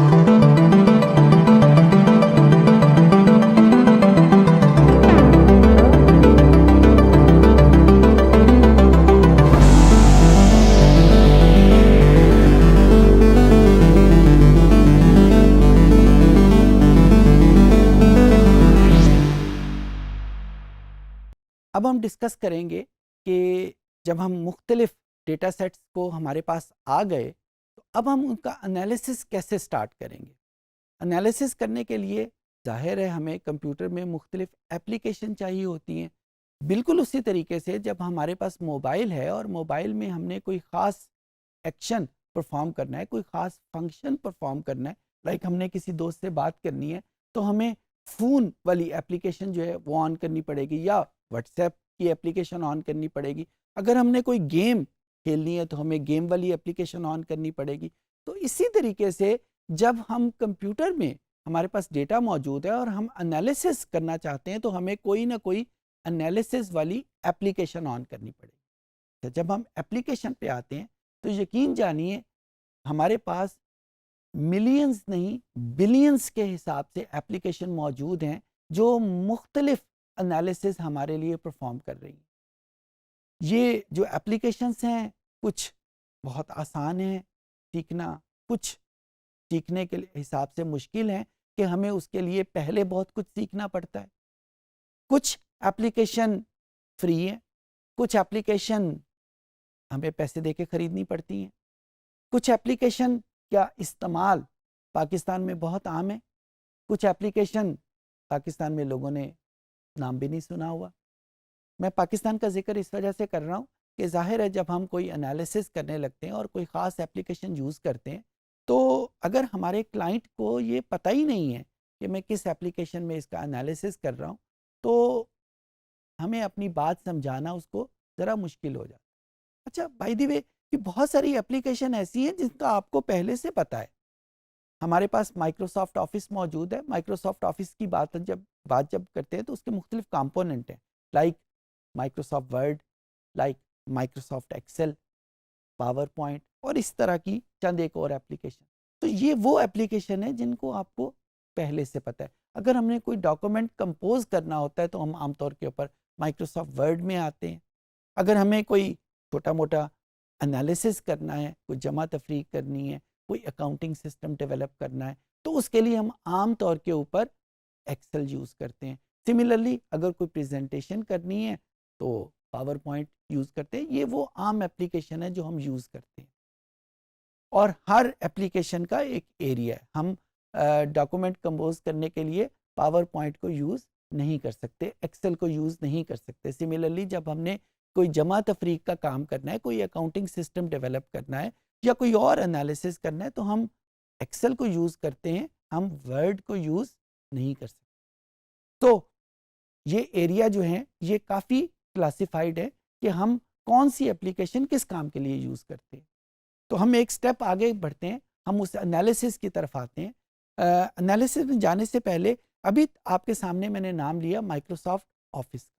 अब हम डिस्कस करेंगे कि जब हम मुख्तलिफ डेटा सेट्स को हमारे पास आ गए तो अब हम उनका एनालिसिस कैसे स्टार्ट करेंगे। एनालिसिस करने के लिए जाहिर है हमें कंप्यूटर में मुख्तलिफ एप्लीकेशन चाहिए होती हैं। बिल्कुल उसी तरीके से जब हमारे पास मोबाइल है और मोबाइल में हमने कोई ख़ास एक्शन परफॉर्म करना है, कोई ख़ास फंक्शन परफॉर्म करना है, लाइक हमने किसी दोस्त से बात करनी है तो हमें फ़ोन वाली एप्लीकेशन जो है वो ऑन करनी पड़ेगी या व्हाट्सएप की एप्लीकेशन ऑन करनी पड़ेगी। अगर हमने कोई गेम खेलनी है तो हमें गेम वाली एप्लीकेशन ऑन करनी पड़ेगी। तो इसी तरीके से जब हम कंप्यूटर में हमारे पास डेटा मौजूद है और हम एनालिसिस करना चाहते हैं तो हमें कोई ना कोई एनालिसिस वाली एप्लीकेशन ऑन करनी पड़ेगी। तो जब हम एप्लीकेशन पे आते हैं तो यकीन जानिए हमारे पास मिलियंस नहीं बिलियंस के हिसाब से एप्लीकेशन मौजूद हैं जो मुख्तलिफ एनालिसिस हमारे लिए परफॉर्म कर रही हैं। ये जो एप्लीकेशंस हैं कुछ बहुत आसान हैं सीखना, कुछ सीखने के हिसाब से मुश्किल हैं कि हमें उसके लिए पहले बहुत कुछ सीखना पड़ता है। कुछ एप्लीकेशन फ्री हैं, कुछ एप्लीकेशन हमें पैसे दे के ख़रीदनी पड़ती हैं। कुछ एप्लीकेशन का इस्तेमाल पाकिस्तान में बहुत आम है, कुछ एप्लीकेशन पाकिस्तान में लोगों ने नाम भी नहीं सुना हुआ। मैं पाकिस्तान का जिक्र इस वजह से कर रहा हूँ कि ज़ाहिर है जब हम कोई एनालिसिस करने लगते हैं और कोई ख़ास एप्लीकेशन यूज़ करते हैं तो अगर हमारे क्लाइंट को ये पता ही नहीं है कि मैं किस एप्लीकेशन में इसका एनालिसिस कर रहा हूँ तो हमें अपनी बात समझाना उसको ज़रा मुश्किल हो जाता है। अच्छा बाय द वे कि बहुत सारी एप्लीकेशन ऐसी हैं जिनका आपको पहले से पता है। हमारे पास माइक्रोसॉफ्ट ऑफिस मौजूद है। माइक्रोसॉफ्ट ऑफिस की बात जब करते हैं तो उसके मुख्तलिफ कंपोनेंट हैं, like Microsoft Word, like Microsoft Excel, PowerPoint और इस तरह की चंद एक और एप्लीकेशन। तो ये वो एप्लीकेशन है जिनको आपको पहले से पता है। अगर हमने कोई डॉक्यूमेंट कंपोज करना होता है तो हम आमतौर के ऊपर माइक्रोसॉफ्ट वर्ड में आते हैं। अगर हमें कोई छोटा मोटा एनालिसिस करना है, कोई जमा तफरीक करनी है, कोई अकाउंटिंग सिस्टम डेवलप करना है तो उसके लिए हम आम तौर के ऊपर एक्सेल यूज़ करते हैं। सिमिलरली अगर कोई प्रेजेंटेशन करनी है तो पावर पॉइंट यूज़ करते हैं। ये वो आम एप्लीकेशन है जो हम यूज़ करते हैं और हर एप्लीकेशन का एक एरिया है। हम डॉक्यूमेंट कंपोज करने के लिए पावर पॉइंट को यूज़ नहीं कर सकते, एक्सेल को यूज़ नहीं कर सकते। सिमिलरली जब हमने कोई जमा तफरीक का काम करना है, कोई अकाउंटिंग सिस्टम डेवलप करना है या कोई और एनालिसिस करना है तो हम एक्सेल को यूज़ करते हैं, हम वर्ड को यूज़ नहीं कर सकते। तो ये एरिया जो है ये काफ़ी क्लासिफाइड है कि हम कौन सी एप्लीकेशन किस काम के लिए यूज़ करते हैं। तो हम एक स्टेप आगे बढ़ते हैं, हम उस एनालिसिस की तरफ आते हैं। एनालिसिस में जाने से पहले अभी आपके सामने मैंने नाम लिया माइक्रोसॉफ्ट ऑफिस।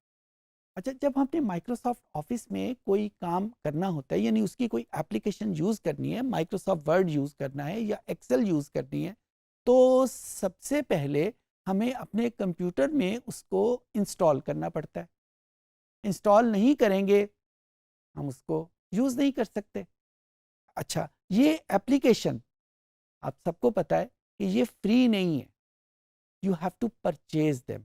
अच्छा जब हमने माइक्रोसॉफ्ट ऑफिस में कोई काम करना होता है यानी उसकी कोई एप्लीकेशन यूज़ करनी है, माइक्रोसॉफ्ट वर्ड यूज़ करना है या एक्सेल यूज़ करनी है तो सबसे पहले हमें अपने कंप्यूटर में उसको इंस्टॉल करना पड़ता है। इंस्टॉल नहीं करेंगे हम उसको यूज़ नहीं कर सकते। अच्छा ये एप्लीकेशन आप सबको पता है कि ये फ्री नहीं है, you have to purchase them.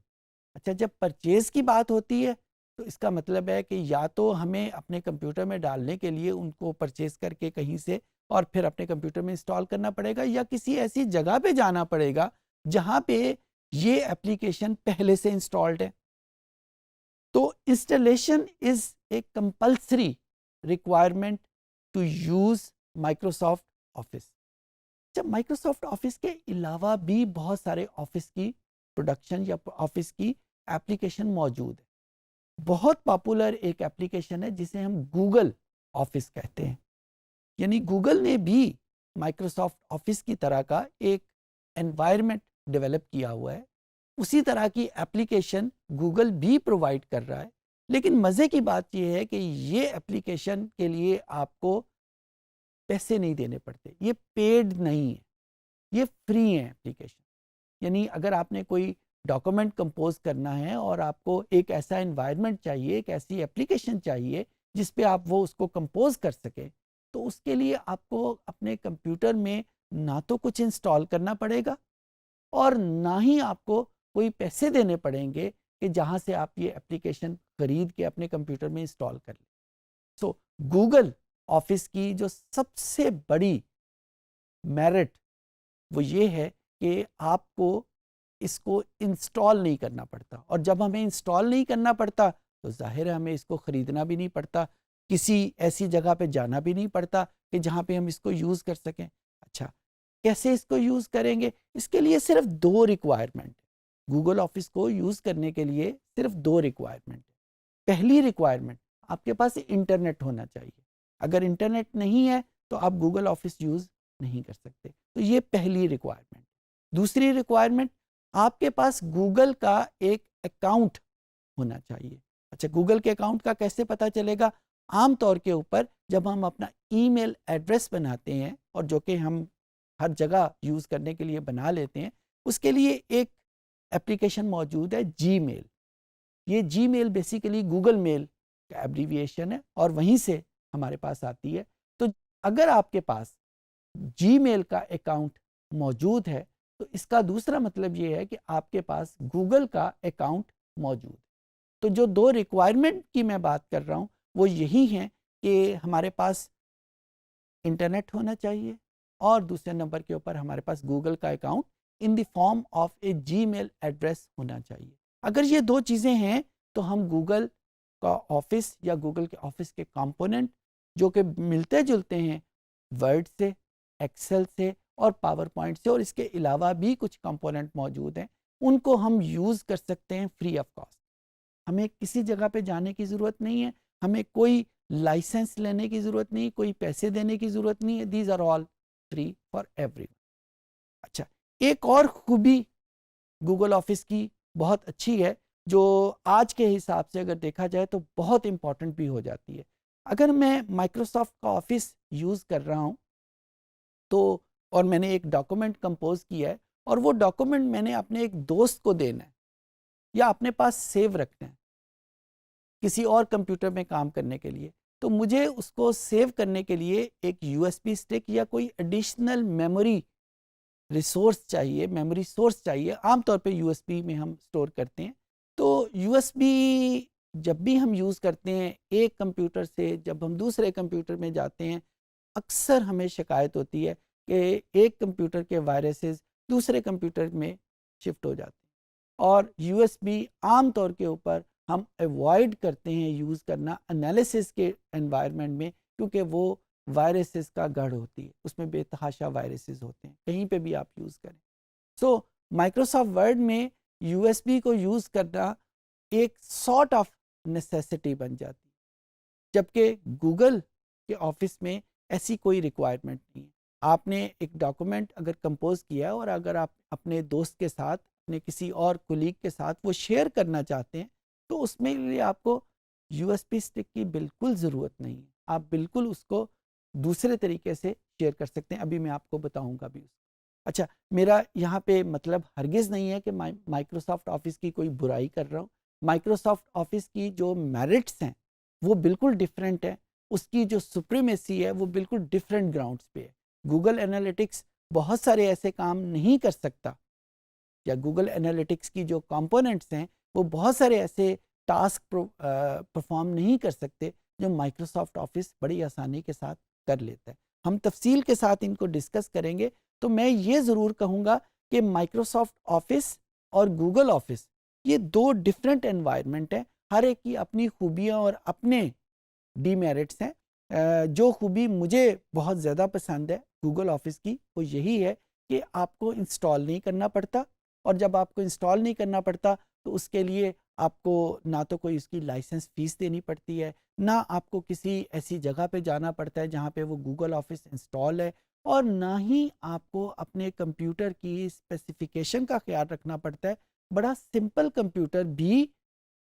अच्छा जब परचेज की बात होती है तो इसका मतलब है कि या तो हमें अपने कंप्यूटर में डालने के लिए उनको परचेज करके कहीं से और फिर अपने कंप्यूटर में इंस्टॉल करना पड़ेगा या किसी ऐसी जगह पे जाना पड़ेगा जहाँ पे ये एप्लीकेशन पहले से इंस्टॉल्ड है। तो installation is a compulsory requirement to use Microsoft Office. जब माइक्रोसॉफ्ट ऑफिस के अलावा भी बहुत सारे ऑफिस की प्रोडक्शन या ऑफिस की एप्लीकेशन मौजूद है। बहुत पॉपुलर एक एप्लीकेशन है जिसे हम गूगल ऑफिस कहते हैं। यानी गूगल ने भी माइक्रोसॉफ्ट ऑफिस की तरह का एक एनवायरनमेंट डेवलप किया हुआ है। उसी तरह की एप्लीकेशन गूगल भी प्रोवाइड कर रहा है। लेकिन मज़े की बात यह है कि ये एप्लीकेशन के लिए आपको पैसे नहीं देने पड़ते, ये पेड नहीं है। ये फ्री हैं एप्लीकेशन। यानी अगर आपने कोई डॉक्यूमेंट कंपोज करना है और आपको एक ऐसा एनवायरनमेंट चाहिए, एक ऐसी एप्लीकेशन चाहिए जिस पे आप वो उसको कंपोज कर सकें, तो उसके लिए आपको अपने कंप्यूटर में ना तो कुछ इंस्टॉल करना पड़ेगा और ना ही आपको कोई पैसे देने पड़ेंगे कि जहाँ से आप ये एप्लीकेशन खरीद के अपने कंप्यूटर में इंस्टॉल कर लें। सो गूगल ऑफिस की जो सबसे बड़ी मेरिट वो ये है कि आपको इसको इंस्टॉल नहीं करना पड़ता, और जब हमें इंस्टॉल नहीं करना पड़ता तो जाहिर है हमें इसको ख़रीदना भी नहीं पड़ता, किसी ऐसी जगह पे जाना भी नहीं पड़ता कि जहाँ पे हम इसको यूज़ कर सकें। अच्छा, कैसे इसको यूज़ करेंगे? इसके लिए सिर्फ 2 रिक्वायरमेंट है। गूगल ऑफिस को यूज़ करने के लिए सिर्फ 2 रिक्वायरमेंट है। पहली रिक्वायरमेंट, आपके पास इंटरनेट होना चाहिए। अगर इंटरनेट नहीं है तो आप गूगल ऑफिस यूज़ नहीं कर सकते। तो ये पहली रिक्वायरमेंट। दूसरी रिक्वायरमेंट, आपके पास गूगल का एक अकाउंट होना चाहिए। अच्छा, गूगल के अकाउंट का कैसे पता चलेगा? आम तौर के ऊपर जब हम अपना ईमेल एड्रेस बनाते हैं, और जो कि हम हर जगह यूज़ करने के लिए बना लेते हैं, उसके लिए एक एप्लीकेशन मौजूद है, जीमेल। ये जीमेल बेसिकली गूगल मेल का एब्रीविएशन है और वहीं से हमारे पास आती है। तो अगर आपके पास जीमेल का अकाउंट मौजूद है तो इसका दूसरा मतलब ये है कि आपके पास गूगल का अकाउंट मौजूद है। तो जो 2 रिक्वायरमेंट की मैं बात कर रहा हूँ वो यही हैं कि हमारे पास इंटरनेट होना चाहिए और दूसरे नंबर के ऊपर हमारे पास गूगल का account in the form of A Gmail address होना चाहिए। अगर ये 2 चीज़ें हैं तो हम गूगल का ऑफिस या गूगल के ऑफिस के कंपोनेंट जो कि मिलते जुलते हैं वर्ड से, एक्सेल से और पावर पॉइंट से, और इसके अलावा भी कुछ कंपोनेंट मौजूद हैं, उनको हम यूज़ कर सकते हैं फ्री ऑफ कॉस्ट। हमें किसी जगह पे जाने की ज़रूरत नहीं है, हमें कोई लाइसेंस लेने की ज़रूरत नहीं, कोई पैसे देने की ज़रूरत नहीं है। These are all free for everyone. अच्छा, एक और खूबी गूगल ऑफिस की बहुत अच्छी है जो आज के हिसाब से अगर देखा जाए तो बहुत इंपॉर्टेंट भी हो जाती है। अगर मैं माइक्रोसॉफ्ट का ऑफिस यूज़ कर रहा हूँ तो, और मैंने एक डॉक्यूमेंट कंपोज किया है और वो डॉक्यूमेंट मैंने अपने एक दोस्त को देना है या अपने पास सेव रखना है किसी और कंप्यूटर में काम करने के लिए, तो मुझे उसको सेव करने के लिए एक यूएसबी स्टिक या कोई एडिशनल मेमोरी रिसोर्स चाहिए, मेमोरी सोर्स चाहिए। आमतौर पे यूएसबी में हम स्टोर करते हैं। तो यूएसबी जब भी हम यूज़ करते हैं एक कंप्यूटर से जब हम दूसरे कंप्यूटर में जाते हैं, अक्सर हमें शिकायत होती है कि एक कंप्यूटर के वायरसेस दूसरे कंप्यूटर में शिफ्ट हो जाते हैं, और यूएसबी आम तौर के ऊपर हम अवॉइड करते हैं यूज़ करना एनालिसिस के एनवायरनमेंट में, क्योंकि वो वायरसेस का गढ़ होती है, उसमें बेतहाशा वायरसेस होते हैं, कहीं पे भी आप यूज़ करें। सो माइक्रोसॉफ्ट वर्ड में यूएसबी को यूज़ करना एक सॉर्ट ऑफ नेसेसिटी बन जाती है, जबकि गूगल के ऑफिस में ऐसी कोई रिक्वायरमेंट नहीं है। आपने एक डॉक्यूमेंट अगर कंपोज किया है और अगर आप अपने दोस्त के साथ, अपने किसी और कुलीग के साथ वो शेयर करना चाहते हैं, तो उसमें लिए आपको यूएसबी स्टिक की बिल्कुल ज़रूरत नहीं है। आप बिल्कुल उसको दूसरे तरीके से शेयर कर सकते हैं, अभी मैं आपको बताऊंगा भी। अच्छा, मेरा यहाँ पे मतलब हरगिज़ नहीं है कि माइक्रोसॉफ्ट ऑफिस की कोई बुराई कर रहा हूँ। माइक्रोसॉफ्ट ऑफिस की जो मेरिट्स हैं वो बिल्कुल डिफरेंट है, उसकी जो सुप्रीमेसी है वो बिल्कुल डिफरेंट ग्राउंड्स पे है। गूगल एनालिटिक्स बहुत सारे ऐसे काम नहीं कर सकता, या गूगल एनालिटिक्स की जो कंपोनेंट्स हैं वो बहुत सारे ऐसे टास्क परफॉर्म नहीं कर सकते जो माइक्रोसॉफ्ट ऑफिस बड़ी आसानी के साथ कर लेता है। हम तफसील के साथ इनको डिस्कस करेंगे। तो मैं ये ज़रूर कहूँगा कि माइक्रोसॉफ्ट ऑफिस और गूगल ऑफिस ये 2 डिफरेंट एनवायरनमेंट हैं, हर एक की अपनी खूबियाँ और अपने डीमेरिट्स हैं। जो खूबी मुझे बहुत ज़्यादा पसंद है गूगल ऑफिस की वो यही है कि आपको इंस्टॉल नहीं करना पड़ता, और जब आपको इंस्टॉल नहीं करना पड़ता तो उसके लिए आपको ना तो कोई उसकी लाइसेंस फ़ीस देनी पड़ती है, ना आपको किसी ऐसी जगह पे जाना पड़ता है जहाँ पे वो गूगल ऑफिस इंस्टॉल है, और ना ही आपको अपने कंप्यूटर की स्पेसिफिकेशन का ख्याल रखना पड़ता है। बड़ा सिंपल कंप्यूटर भी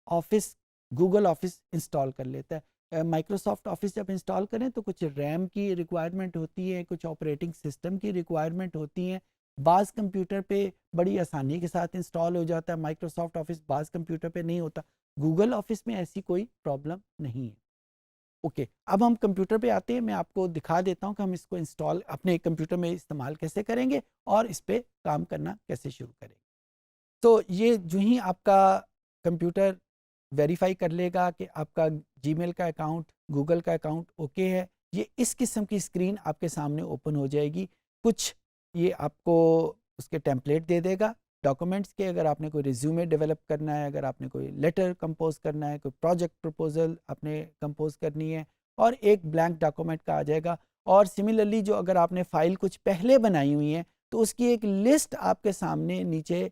ऑफिस गूगल ऑफिस इंस्टॉल कर लेता है। माइक्रोसॉफ्ट ऑफिस जब इंस्टॉल करें तो कुछ रैम की रिक्वायरमेंट होती है, कुछ ऑपरेटिंग सिस्टम की रिक्वायरमेंट होती हैं, बाज़ कंप्यूटर पे बड़ी आसानी के साथ इंस्टॉल हो जाता है, माइक्रोसॉफ्ट ऑफिस बाज़ कंप्यूटर पे नहीं होता। गूगल ऑफिस में ऐसी कोई प्रॉब्लम नहीं है। ओके, अब हम कंप्यूटर पे आते हैं। मैं आपको दिखा देता हूँ कि हम इसको इंस्टॉल अपने कंप्यूटर में इस्तेमाल कैसे करेंगे और इस पर काम करना कैसे शुरू करेंगे। तो ये जो ही आपका कंप्यूटर वेरीफाई कर लेगा कि आपका जीमेल का अकाउंट, गूगल का अकाउंट ओके है, ये इस किस्म की स्क्रीन आपके सामने ओपन हो जाएगी। कुछ ये आपको उसके टेम्पलेट दे देगा डॉक्यूमेंट्स के। अगर आपने कोई रिज्यूमे डेवलप करना है, अगर आपने कोई लेटर कंपोज करना है, कोई प्रोजेक्ट प्रपोजल आपने कंपोज करनी है, और एक ब्लैंक डॉक्यूमेंट का आ जाएगा। और सिमिलरली जो अगर आपने फ़ाइल कुछ पहले बनाई हुई है तो उसकी एक लिस्ट आपके सामने नीचे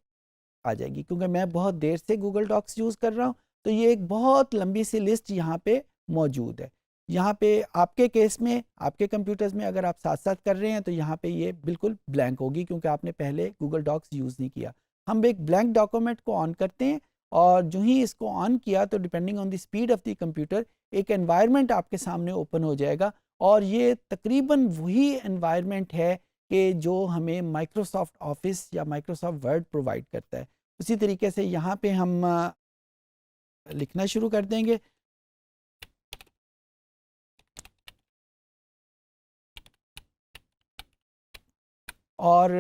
आ जाएगी। क्योंकि मैं बहुत देर से गूगल डॉक्स यूज़ कर रहा हूँ तो ये एक बहुत लंबी सी लिस्ट यहाँ पे मौजूद है। यहाँ पे आपके केस में, आपके कंप्यूटर्स में अगर आप साथ साथ कर रहे हैं तो यहाँ पे ये बिल्कुल ब्लैंक होगी क्योंकि आपने पहले गूगल डॉक्स यूज़ नहीं किया। हम एक ब्लैंक डॉक्यूमेंट को ऑन करते हैं और जो ही इसको ऑन किया तो depending on the speed of the computer एक एनवायरनमेंट आपके सामने ओपन हो जाएगा। और ये तकरीबन वही एनवायरनमेंट है कि जो हमें माइक्रोसॉफ्ट ऑफिस या माइक्रोसॉफ्ट वर्ड प्रोवाइड करता है। उसी तरीके से यहाँ पे हम लिखना शुरू कर देंगे। और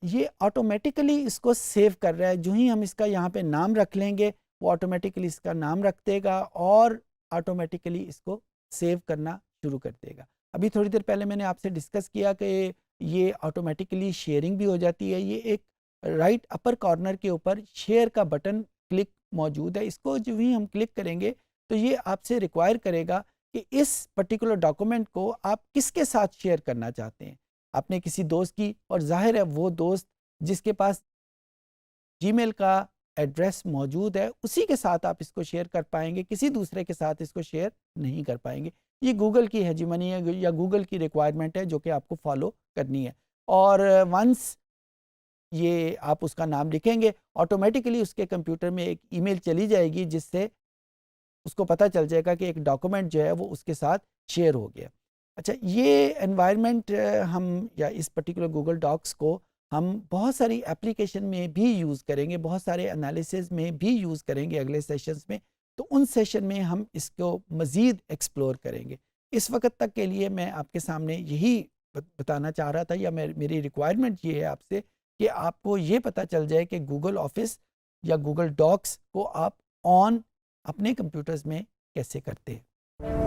ये ऑटोमेटिकली इसको सेव कर रहा है। जो ही हम इसका यहाँ पे नाम रख लेंगे वो ऑटोमेटिकली इसका नाम रख देगा और ऑटोमेटिकली इसको सेव करना शुरू कर देगा। अभी थोड़ी देर पहले मैंने आपसे डिस्कस किया कि ये ऑटोमेटिकली शेयरिंग भी हो जाती है। ये एक राइट अपर कॉर्नर के ऊपर शेयर का बटन क्लिक मौजूद है। इसको जो ही हम क्लिक करेंगे तो ये आपसे रिक्वायर करेगा कि इस पर्टिकुलर डॉक्यूमेंट को आप किसके साथ शेयर करना चाहते हैं। अपने किसी दोस्त की, और जाहिर है वो दोस्त जिसके पास जीमेल का एड्रेस मौजूद है उसी के साथ आप इसको शेयर कर पाएंगे, किसी दूसरे के साथ इसको शेयर नहीं कर पाएंगे। ये गूगल की हेजीमनी है या गूगल की रिक्वायरमेंट है जो कि आपको फॉलो करनी है। और वंस ये आप उसका नाम लिखेंगे ऑटोमेटिकली उसके कंप्यूटर में एक ईमेल चली जाएगी जिससे उसको पता चल जाएगा कि एक डॉक्यूमेंट जो है वो उसके साथ शेयर हो गया। अच्छा, ये एनवायरनमेंट हम या इस पर्टिकुलर गूगल डॉक्स को हम बहुत सारी एप्लीकेशन में भी यूज़ करेंगे, बहुत सारे एनालिसिस में भी यूज़ करेंगे अगले सेशंस में। तो उन सेशन में हम इसको मज़ीद एक्सप्लोर करेंगे। इस वक्त तक के लिए मैं आपके सामने यही बताना चाह रहा था, या मेरी रिक्वायरमेंट ये है आपसे कि आपको ये पता चल जाए कि गूगल ऑफिस या गूगल डॉक्स को आप ऑन अपने कंप्यूटर्स में कैसे करते हैं।